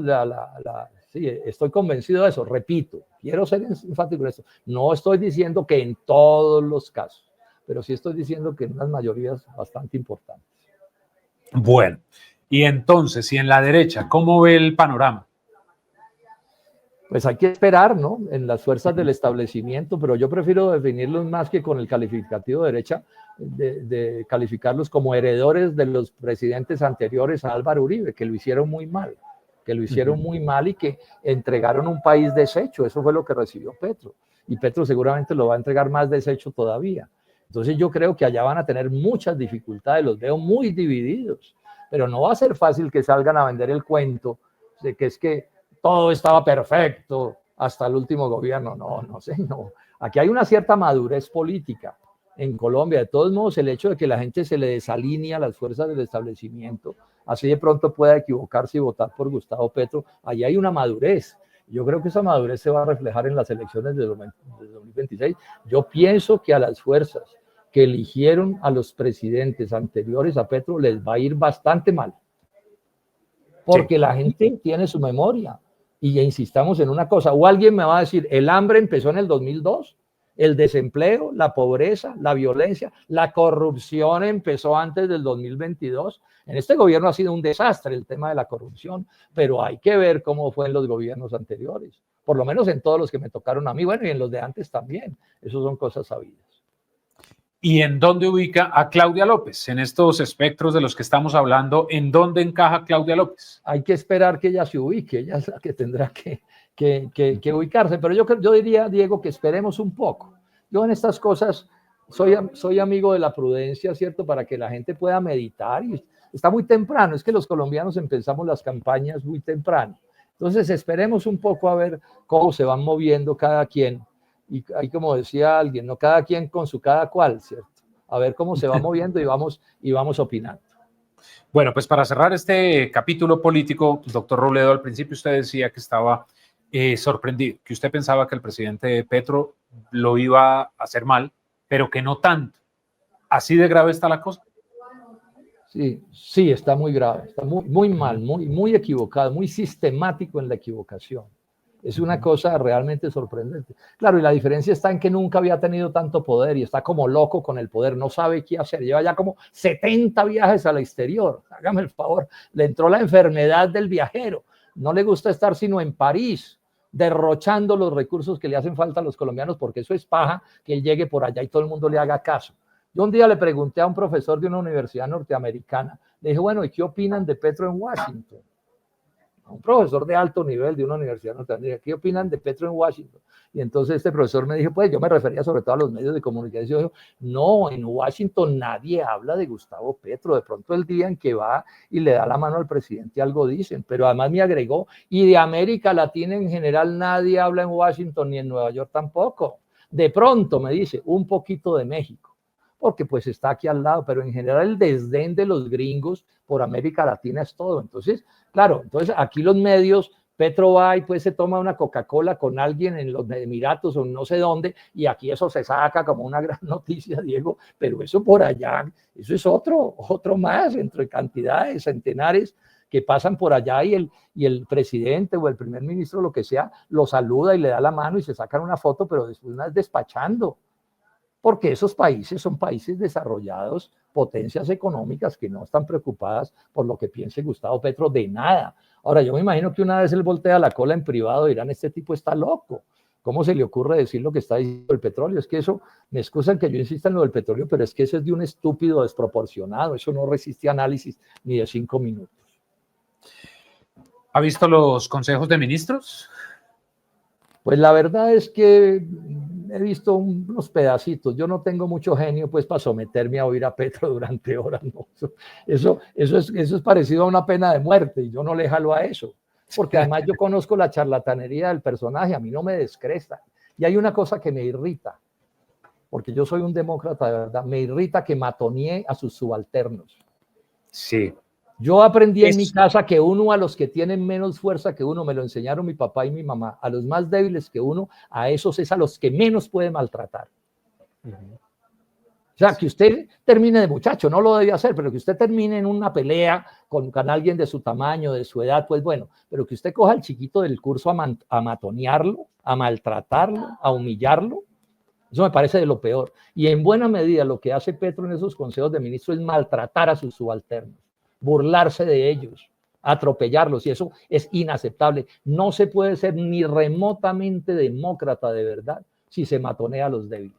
sí, estoy convencido de eso, repito, quiero ser enfático en esto. No estoy diciendo que en todos los casos, pero sí estoy diciendo que en unas mayorías bastante importantes. Bueno, y entonces, y en la derecha, ¿cómo ve el panorama? Pues hay que esperar, ¿no? En las fuerzas del establecimiento, pero yo prefiero definirlos más que con el calificativo de derecha, de calificarlos como heredores de los presidentes anteriores a Álvaro Uribe, que lo hicieron muy mal, y que entregaron un país deshecho. Eso fue lo que recibió Petro. Y Petro seguramente lo va a entregar más deshecho todavía. Entonces yo creo que allá van a tener muchas dificultades, los veo muy divididos, pero no va a ser fácil que salgan a vender el cuento de que es que todo estaba perfecto hasta el último gobierno. No sé, no. Aquí hay una cierta madurez política en Colombia. De todos modos, el hecho de que la gente se le desalinee a las fuerzas del establecimiento, así de pronto pueda equivocarse y votar por Gustavo Petro, ahí hay una madurez. Yo creo que esa madurez se va a reflejar en las elecciones de 2026. Yo pienso que a las fuerzas que eligieron a los presidentes anteriores a Petro les va a ir bastante mal, porque Sí. la gente tiene su memoria. Y insistamos en una cosa, o alguien me va a decir, el hambre empezó en el 2002, el desempleo, la pobreza, la violencia, la corrupción empezó antes del 2022. En este gobierno ha sido un desastre el tema de la corrupción, pero hay que ver cómo fue en los gobiernos anteriores, por lo menos en todos los que me tocaron a mí, bueno, y en los de antes también. Eso son cosas sabidas. ¿Y en dónde ubica a Claudia López? En estos espectros de los que estamos hablando, ¿en dónde encaja Claudia López? Hay que esperar que ella se ubique, ella es la que tendrá que ubicarse, pero yo diría, Diego, que esperemos un poco. Yo en estas cosas soy amigo de la prudencia, ¿cierto? Para que la gente pueda meditar, y está muy temprano, es que los colombianos empezamos las campañas muy temprano. Entonces esperemos un poco a ver cómo se van moviendo cada quien, y ahí como decía alguien, no cada quien con su cada cual, ¿cierto? A ver cómo se va moviendo y vamos opinando. Bueno, pues para cerrar este capítulo político, doctor Robledo, al principio usted decía que estaba sorprendido, que usted pensaba que el presidente Petro lo iba a hacer mal pero que no tanto. ¿Así de grave está la cosa? Sí, sí, está muy grave, está muy, muy mal, muy equivocado, muy sistemático en la equivocación. Es una cosa realmente sorprendente. Claro, y la diferencia está en que nunca había tenido tanto poder y está como loco con el poder, no sabe qué hacer. Lleva ya como 70 viajes al exterior. Hágame el favor, le entró la enfermedad del viajero. No le gusta estar sino en París, derrochando los recursos que le hacen falta a los colombianos, porque eso es paja que él llegue por allá y todo el mundo le haga caso. Yo un día le pregunté a un profesor de una universidad norteamericana, le dije, bueno, ¿y qué opinan de Petro en Washington? Un profesor de alto nivel de una universidad norteamericana, ¿qué opinan de Petro en Washington? Y entonces este profesor me dijo, pues yo me refería sobre todo a los medios de comunicación. Yo, no, en Washington nadie habla de Gustavo Petro. De pronto el día en que va y le da la mano al presidente algo dicen, pero además me agregó, y de América Latina en general nadie habla en Washington ni en Nueva York tampoco. De pronto me dice, un poquito de México, porque pues está aquí al lado, pero en general el desdén de los gringos por América Latina es todo. Entonces, claro, entonces aquí los medios, Petro va y pues se toma una Coca-Cola con alguien en los Emiratos o no sé dónde, y aquí eso se saca como una gran noticia, Diego, pero eso por allá, eso es otro más, entre cantidades, centenares, que pasan por allá y el presidente o el primer ministro, lo que sea, lo saluda y le da la mano y se sacan una foto, pero después una despachando. Porque esos países son países desarrollados, potencias económicas que no están preocupadas por lo que piense Gustavo Petro de nada. Ahora, yo me imagino que una vez él voltea la cola en privado y dirán, este tipo está loco. ¿Cómo se le ocurre decir lo que está diciendo el petróleo? Es que eso, me excusan que yo insista en lo del petróleo, pero es que eso es de un estúpido desproporcionado. Eso no resiste análisis ni de 5 minutos. ¿Ha visto los consejos de ministros? Pues la verdad es que he visto unos pedacitos. Yo no tengo mucho genio pues para someterme a oír a Petro durante horas. ¿No? Eso es parecido a una pena de muerte y yo no le jalo a eso. Porque además yo conozco la charlatanería del personaje, a mí no me descresta. Y hay una cosa que me irrita, porque yo soy un demócrata de verdad, me irrita que matonee a sus subalternos. Sí. Yo aprendí en mi casa que uno a los que tienen menos fuerza que uno, me lo enseñaron mi papá y mi mamá, a los más débiles que uno, a esos es a los que menos puede maltratar. O sea, que usted termine de muchacho, no lo debe hacer, pero que usted termine en una pelea con alguien de su tamaño, de su edad, pues bueno, pero que usted coja al chiquito del curso a matonearlo, a maltratarlo, a humillarlo, eso me parece de lo peor. Y en buena medida lo que hace Petro en esos consejos de ministros es maltratar a sus subalternos, burlarse de ellos, atropellarlos, y eso es inaceptable. No se puede ser ni remotamente demócrata de verdad si se matonea a los débiles.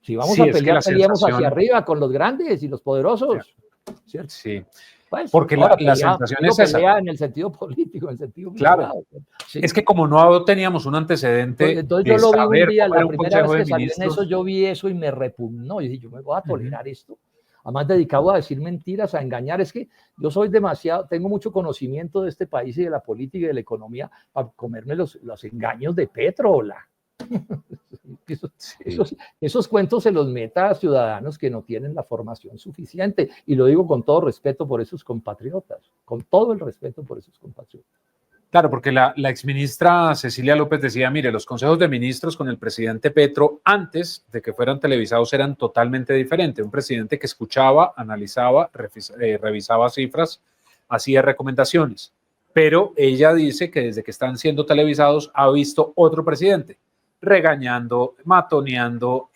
Si vamos sí, a pelear, es que peleemos hacia arriba con los grandes y los poderosos, ¿cierto? Sí, Pues, porque ahora, la sensación es pelea esa. en el sentido político, en el sentido Claro, figurado. Sí. es que como no teníamos un antecedente Entonces yo de lo vi un saber día, cómo era la un primera consejo vez de que salió en eso, ministros. yo vi eso y me repugnó. Y dije, yo me voy a tolerar esto. Además, dedicado a decir mentiras, a engañar. Es que yo soy demasiado, tengo mucho conocimiento de este país y de la política y de la economía para comerme los engaños de Petro. Esos cuentos se los meta a ciudadanos que no tienen la formación suficiente. Y lo digo con todo respeto por esos compatriotas, con todo el respeto por esos compatriotas. Claro, porque la exministra Cecilia López decía, mire, los consejos de ministros con el presidente Petro antes de que fueran televisados eran totalmente diferentes. Un presidente que escuchaba, analizaba, revisaba cifras, hacía recomendaciones. Pero ella dice que desde que están siendo televisados ha visto otro presidente regañando, matoneando,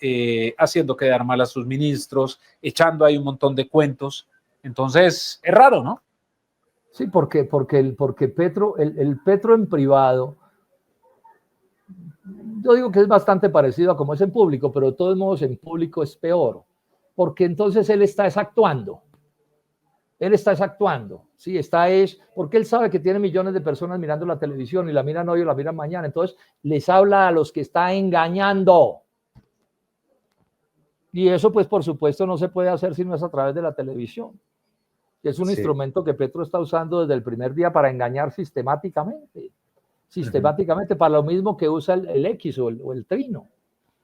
haciendo quedar mal a sus ministros, echando ahí un montón de cuentos. Entonces, es raro, ¿no? Sí, porque Petro, el Petro en privado, yo digo que es bastante parecido a como es en público, pero de todos modos en público es peor, porque entonces él está actuando. Él está actuando, sí, porque él sabe que tiene millones de personas mirando la televisión y la miran hoy o la miran mañana, entonces les habla a los que está engañando. Y eso pues por supuesto no se puede hacer si no es a través de la televisión. Es un instrumento que Petro está usando desde el primer día para engañar sistemáticamente, para lo mismo que usa el X o el Trino.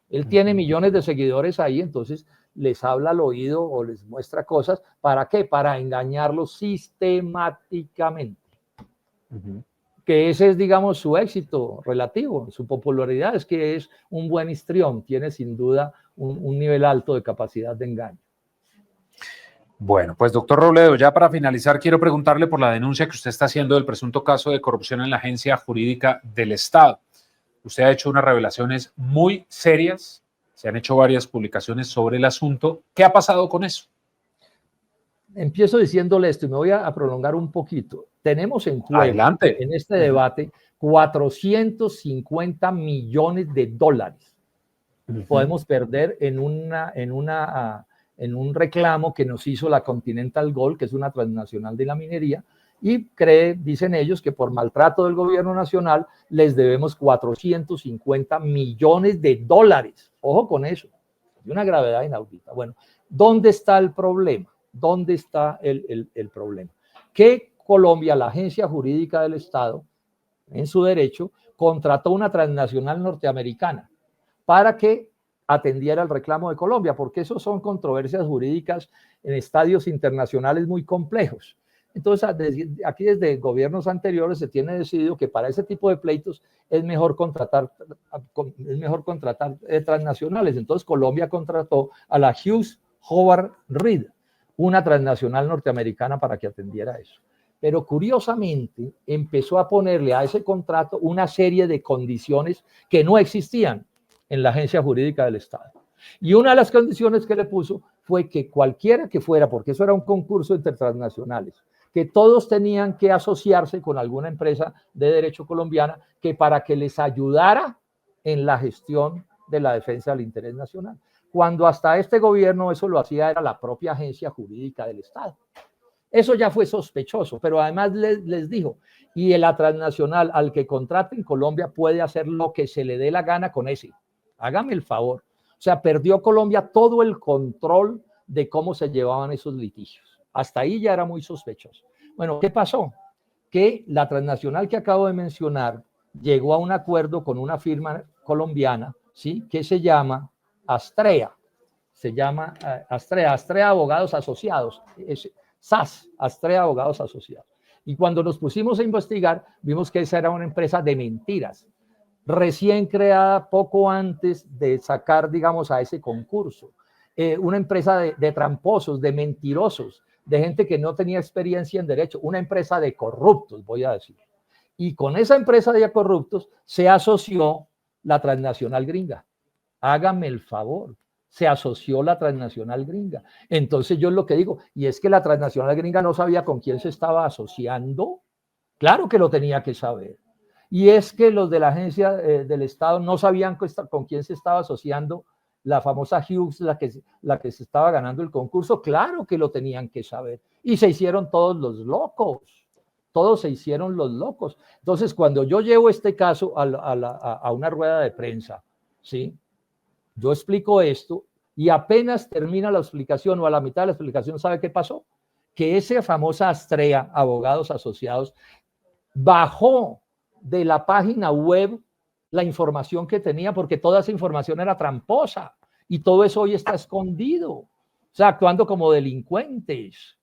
Él tiene millones de seguidores ahí, entonces les habla al oído o les muestra cosas. ¿Para qué? Para engañarlos sistemáticamente. que ese es, digamos, su éxito relativo, su popularidad es que es un buen histrión, tiene sin duda un nivel alto de capacidad de engaño. Bueno, pues doctor Robledo, ya para finalizar quiero preguntarle por la denuncia que usted está haciendo del presunto caso de corrupción en la Agencia Jurídica del Estado. Usted ha hecho unas revelaciones muy serias, se han hecho varias publicaciones sobre el asunto. ¿Qué ha pasado con eso? Empiezo diciéndole esto y me voy a prolongar un poquito. Tenemos en juego, adelante, en este debate, 450 millones de dólares. Podemos perder en un reclamo que nos hizo la Continental Gold, que es una transnacional de la minería, y dicen ellos que por maltrato del gobierno nacional les debemos 450 millones de dólares. Ojo con eso, de una gravedad inaudita. Bueno, ¿dónde está el problema? ¿Dónde está el problema? Que Colombia, la Agencia Jurídica del Estado, en su derecho, contrató una transnacional norteamericana para que atendiera el reclamo de Colombia, porque eso son controversias jurídicas en estadios internacionales muy complejos. Entonces, aquí desde gobiernos anteriores se tiene decidido que para ese tipo de pleitos es mejor contratar transnacionales. Entonces, Colombia contrató a la Hughes Howard Reed, una transnacional norteamericana, para que atendiera eso. Pero curiosamente empezó a ponerle a ese contrato una serie de condiciones que no existían en la Agencia Jurídica del Estado. Y una de las condiciones que le puso fue que cualquiera que fuera, porque eso era un concurso entre transnacionales, que todos tenían que asociarse con alguna empresa de derecho colombiana que para que les ayudara en la gestión de la defensa del interés nacional. Cuando hasta este gobierno eso lo hacía era la propia Agencia Jurídica del Estado. Eso ya fue sospechoso, pero además les dijo, y la transnacional al que contrate en Colombia puede hacer lo que se le dé la gana con ese. Hágame el favor. O sea, perdió Colombia todo el control de cómo se llevaban esos litigios. Hasta ahí ya era muy sospechoso. Bueno, ¿qué pasó? Que la transnacional que acabo de mencionar llegó a un acuerdo con una firma colombiana, ¿sí?, que se llama Astrea. Se llama Astrea Abogados Asociados. SAS, Astrea Abogados Asociados. Y cuando nos pusimos a investigar, vimos que esa era una empresa de mentiras, recién creada poco antes de sacar, digamos, a ese concurso. Una empresa de tramposos, de mentirosos, de gente que no tenía experiencia en derecho, una empresa de corruptos, voy a decir. Y con esa empresa de corruptos se asoció la transnacional gringa. Hágame el favor. Se asoció la transnacional gringa. Entonces yo lo que digo, y es que la transnacional gringa no sabía con quién se estaba asociando. Claro que lo tenía que saber. Y es que los de la agencia del Estado no sabían con quién se estaba asociando la famosa Hughes, la que se estaba ganando el concurso. Claro que lo tenían que saber. Y se hicieron todos los locos. Todos se hicieron los locos. Entonces, cuando yo llevo este caso a una rueda de prensa, ¿sí?, yo explico esto y apenas termina la explicación o a la mitad de la explicación, ¿sabe qué pasó? Que esa famosa Astrea, Abogados Asociados, bajó de la página web la información que tenía, porque toda esa información era tramposa y todo eso hoy está escondido, o sea, actuando como delincuentes.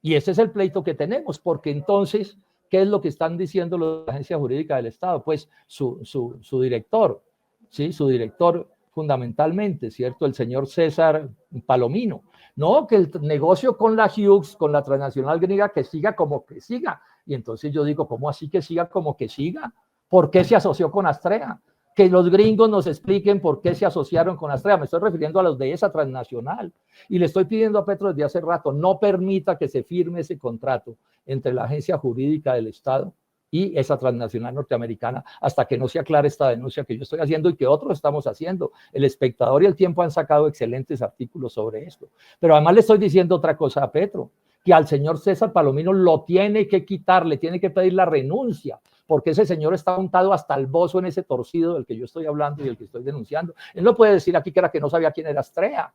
Y ese es el pleito que tenemos, porque entonces, ¿qué es lo que están diciendo la Agencia Jurídica del Estado? Pues su director, ¿sí?, su director fundamentalmente, ¿cierto?, el señor César Palomino. No, que el negocio con la Hughes, con la transnacional gringa, que siga como que siga. Y entonces yo digo, ¿cómo así que siga como que siga? ¿Por qué se asoció con Astrea? Que los gringos nos expliquen por qué se asociaron con Astrea. Me estoy refiriendo a los de esa transnacional. Y le estoy pidiendo a Petro desde hace rato, no permita que se firme ese contrato entre la Agencia Jurídica del Estado y esa transnacional norteamericana hasta que no se aclare esta denuncia que yo estoy haciendo y que otros estamos haciendo. El Espectador y El Tiempo han sacado excelentes artículos sobre esto. Pero además le estoy diciendo otra cosa a Petro, que al señor César Palomino lo tiene que quitar, le tiene que pedir la renuncia, porque ese señor está untado hasta el bozo en ese torcido del que yo estoy hablando y el que estoy denunciando. Él no puede decir aquí que era que no sabía quién era Astrea.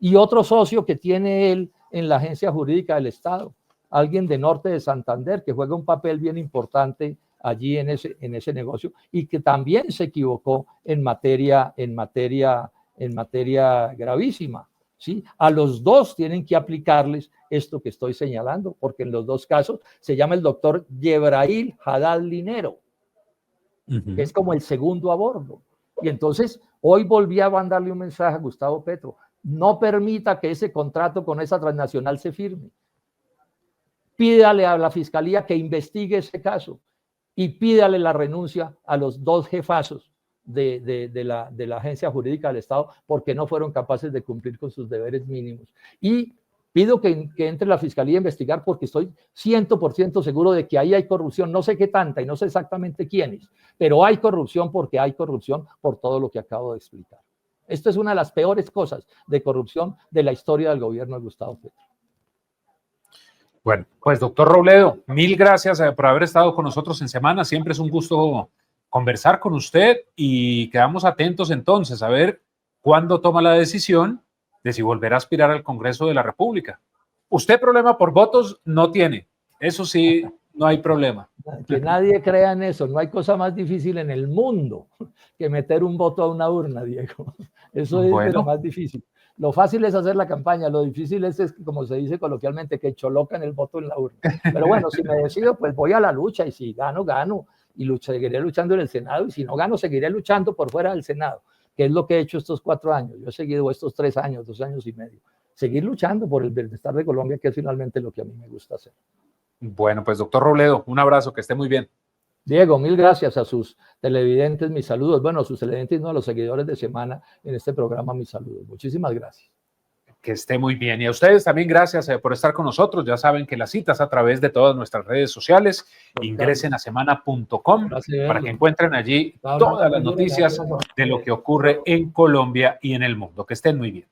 Y otro socio que tiene él en la Agencia Jurídica del Estado, alguien de Norte de Santander que juega un papel bien importante allí en ese negocio y que también se equivocó en materia gravísima. ¿sí? A los dos tienen que aplicarles esto que estoy señalando, porque en los dos casos se llama el doctor Yebrail Haddad Linero, que es como el segundo a bordo. Y entonces, hoy volví a mandarle un mensaje a Gustavo Petro: no permita que ese contrato con esa transnacional se firme. Pídale a la Fiscalía que investigue ese caso y pídale la renuncia a los dos jefazos de la Agencia Jurídica del Estado, porque no fueron capaces de cumplir con sus deberes mínimos. Y pido que entre la Fiscalía a investigar, porque estoy 100% seguro de que ahí hay corrupción, no sé qué tanta y no sé exactamente quiénes, pero hay corrupción, porque hay corrupción por todo lo que acabo de explicar. Esto es una de las peores cosas de corrupción de la historia del gobierno de Gustavo Petro. Bueno, pues doctor Robledo, mil gracias por haber estado con nosotros en Semana. Siempre es un gusto conversar con usted y quedamos atentos entonces a ver cuándo toma la decisión de si volver a aspirar al Congreso de la República. Usted problema por votos no tiene, eso sí, no hay problema. Que nadie crea en eso, no hay cosa más difícil en el mundo que meter un voto a una urna, Diego. Eso es de lo más difícil. Lo fácil es hacer la campaña, lo difícil es, como se dice coloquialmente, que cholocan el voto en la urna. Pero bueno, si me decido, pues voy a la lucha, y si gano, gano, y seguiré luchando en el Senado, y si no gano, seguiré luchando por fuera del Senado, que es lo que he hecho estos 4 años. Yo he seguido estos 3 años, 2 años y medio, seguir luchando por el bienestar de Colombia, que es finalmente lo que a mí me gusta hacer. Bueno, pues doctor Robledo, un abrazo, que esté muy bien. Diego, mil gracias a sus televidentes, mis saludos. Bueno, a sus televidentes, no, a los seguidores de Semana en este programa, mis saludos. Muchísimas gracias. Que esté muy bien. Y a ustedes también gracias por estar con nosotros. Ya saben que las citas a través de todas nuestras redes sociales. Ingresen a semana.com para que encuentren allí todas las noticias de lo que ocurre en Colombia y en el mundo. Que estén muy bien.